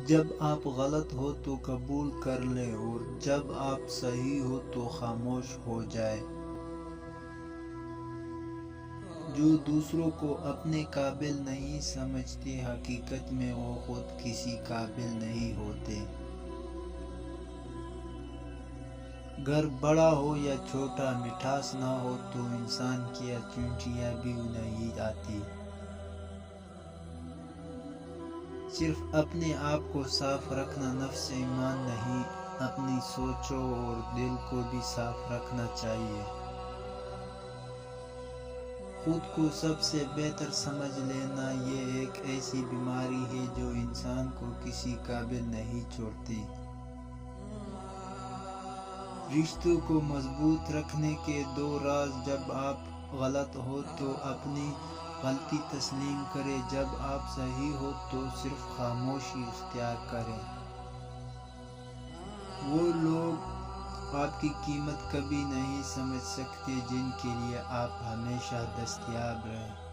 جب آپ غلط ہو تو قبول کر لیں اور جب آپ صحیح ہو تو خاموش ہو جائے۔ جو دوسروں کو اپنے قابل نہیں سمجھتے حقیقت میں وہ خود کسی قابل نہیں ہوتے۔ گھر بڑا ہو یا چھوٹا، مٹھاس نہ ہو تو انسان کی چونچیاں بھی نہیں آتی۔ صرف اپنے آپ کو صاف رکھنا نفس ایمان نہیں، اپنی سوچوں اور دل کو بھی صاف رکھنا چاہیے۔ خود کو سب سے بہتر سمجھ لینا یہ ایک ایسی بیماری ہے جو انسان کو کسی قابل نہیں چھوڑتی۔ رشتوں کو مضبوط رکھنے کے دو راز: جب آپ غلط ہو تو اپنی غلطی تسلیم کریں، جب آپ صحیح ہو تو صرف خاموشی اختیار کریں۔ وہ لوگ آپ کی قیمت کبھی نہیں سمجھ سکتے جن کے لیے آپ ہمیشہ دستیاب رہیں۔